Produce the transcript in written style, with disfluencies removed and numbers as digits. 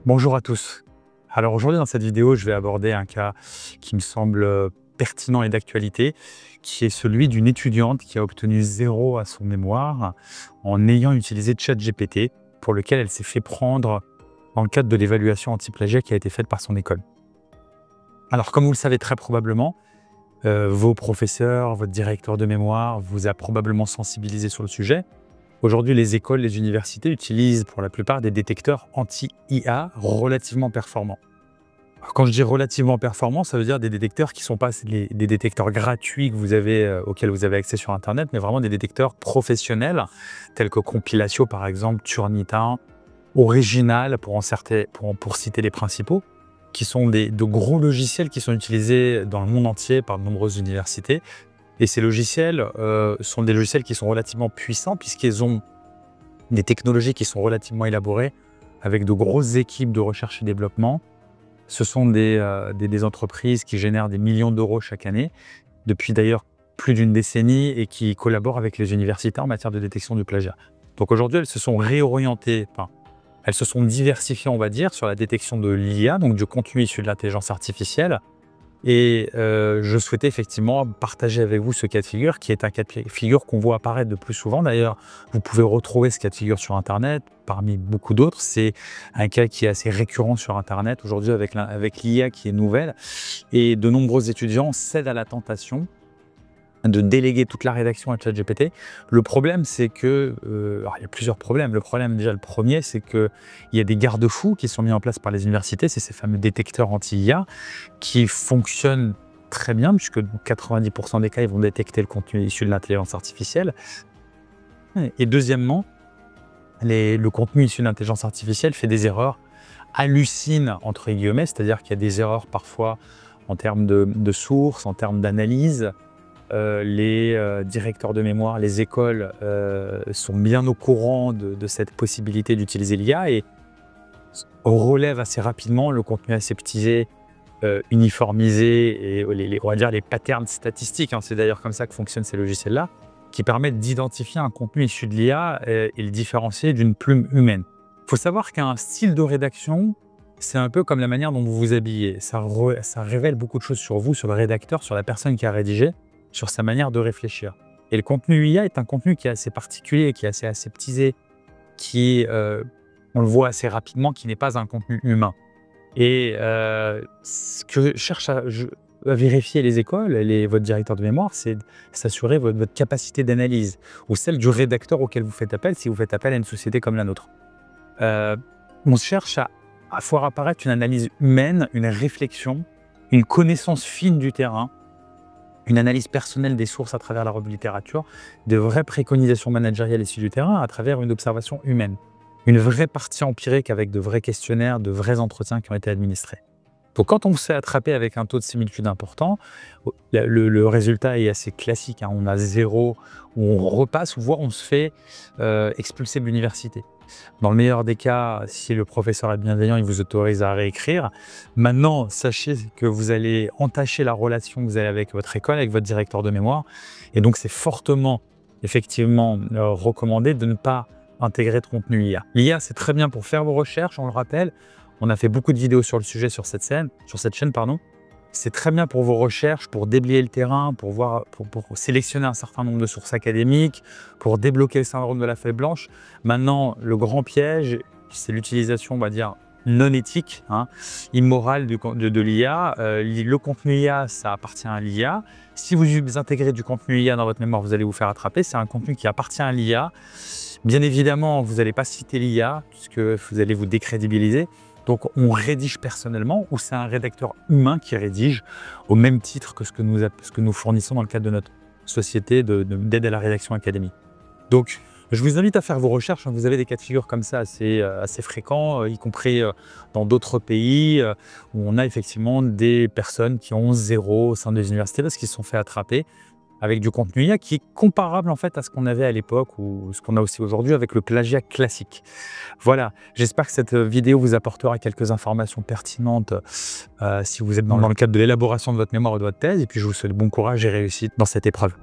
Bonjour à tous. Alors aujourd'hui dans cette vidéo, je vais aborder un cas qui me semble pertinent et d'actualité, qui est celui d'une étudiante qui a obtenu 0 à son mémoire en ayant utilisé ChatGPT, pour lequel elle s'est fait prendre dans le cadre de l'évaluation anti-plagiat qui a été faite par son école. Alors comme vous le savez très probablement, vos professeurs, votre directeur de mémoire vous a probablement sensibilisé sur le sujet. Aujourd'hui, les écoles, les universités utilisent pour la plupart des détecteurs anti-IA relativement performants. Alors, quand je dis relativement performants, ça veut dire des détecteurs qui ne sont pas des détecteurs gratuits que vous avez, auxquels vous avez accès sur Internet, mais vraiment des détecteurs professionnels, tels que Compilatio par exemple, Turnitin, Original, pour citer les principaux, qui sont de gros logiciels qui sont utilisés dans le monde entier par de nombreuses universités. Et ces logiciels sont des logiciels qui sont relativement puissants puisqu'ils ont des technologies qui sont relativement élaborées avec de grosses équipes de recherche et développement. Ce sont des entreprises qui génèrent des millions d'euros chaque année, depuis d'ailleurs plus d'une décennie, et qui collaborent avec les universités en matière de détection du plagiat. Donc aujourd'hui, elles se sont réorientées, elles se sont diversifiées, on va dire, sur la détection de l'IA, donc du contenu issu de l'intelligence artificielle. Et je souhaitais effectivement partager avec vous ce cas de figure, qui est un cas de figure qu'on voit apparaître de plus souvent. D'ailleurs, vous pouvez retrouver ce cas de figure sur Internet, parmi beaucoup d'autres. C'est un cas qui est assez récurrent sur Internet aujourd'hui avec l'IA qui est nouvelle. Et de nombreux étudiants cèdent à la tentation de déléguer toute la rédaction à ChatGPT. Le problème, c'est que, alors il y a plusieurs problèmes. Le problème, déjà, le premier, c'est qu'il y a des garde-fous qui sont mis en place par les universités. C'est ces fameux détecteurs anti-IA qui fonctionnent très bien, puisque dans 90% des cas, ils vont détecter le contenu issu de l'intelligence artificielle. Et deuxièmement, le contenu issu de l'intelligence artificielle fait des erreurs, hallucine, entre guillemets, c'est-à-dire qu'il y a des erreurs parfois en termes de sources, en termes d'analyse. Les directeurs de mémoire, les écoles sont bien au courant de cette possibilité d'utiliser l'IA et relèvent assez rapidement le contenu aseptisé, uniformisé et on va dire les patterns statistiques. C'est d'ailleurs comme ça que fonctionnent ces logiciels-là, qui permettent d'identifier un contenu issu de l'IA et le différencier d'une plume humaine. Il faut savoir qu'un style de rédaction, c'est un peu comme la manière dont vous vous habillez. Ça révèle beaucoup de choses sur vous, sur le rédacteur, sur la personne qui a rédigé, sur sa manière de réfléchir. Et le contenu IA est un contenu qui est assez particulier, qui est assez aseptisé, qui, on le voit assez rapidement, qui n'est pas un contenu humain. Et ce que cherchent à vérifier les écoles et votre directeur de mémoire, c'est s'assurer votre capacité d'analyse, ou celle du rédacteur auquel vous faites appel, si vous faites appel à une société comme la nôtre. On cherche à faire apparaître une analyse humaine, une réflexion, une connaissance fine du terrain, une analyse personnelle des sources à travers la revue littérature, de vraies préconisations managériales issues du terrain à travers une observation humaine. Une vraie partie empirique avec de vrais questionnaires, de vrais entretiens qui ont été administrés. Donc quand on se fait attraper avec un taux de similitude important, le résultat est assez classique. On a 0, où on repasse, voire on se fait expulser de l'université. Dans le meilleur des cas, si le professeur est bienveillant, il vous autorise à réécrire. Maintenant, sachez que vous allez entacher la relation que vous avez avec votre école, avec votre directeur de mémoire. Et donc, c'est fortement, effectivement, recommandé de ne pas intégrer de contenu IA. L'IA, c'est très bien pour faire vos recherches, on le rappelle. On a fait beaucoup de vidéos sur le sujet sur cette chaîne. C'est très bien pour vos recherches, pour déblayer le terrain, pour sélectionner un certain nombre de sources académiques, pour débloquer le syndrome de la feuille blanche. Maintenant, le grand piège, c'est l'utilisation, on va dire, non éthique, immorale de l'IA. Le contenu IA, ça appartient à l'IA. Si vous intégrez du contenu IA dans votre mémoire, vous allez vous faire attraper. C'est un contenu qui appartient à l'IA. Bien évidemment, vous n'allez pas citer l'IA, puisque vous allez vous décrédibiliser. Donc, on rédige personnellement, ou c'est un rédacteur humain qui rédige au même titre que ce que nous fournissons dans le cadre de notre société d'aide à la rédaction académique. Donc, je vous invite à faire vos recherches. Vous avez des cas de figure comme ça assez fréquents, y compris dans d'autres pays où on a effectivement des personnes qui ont 0 au sein des universités parce qu'ils se sont fait attraper avec du contenu IA qui est comparable en fait à ce qu'on avait à l'époque ou ce qu'on a aussi aujourd'hui avec le plagiat classique. Voilà, j'espère que cette vidéo vous apportera quelques informations pertinentes si vous êtes dans le cadre de l'élaboration de votre mémoire ou de votre thèse, et puis je vous souhaite bon courage et réussite dans cette épreuve.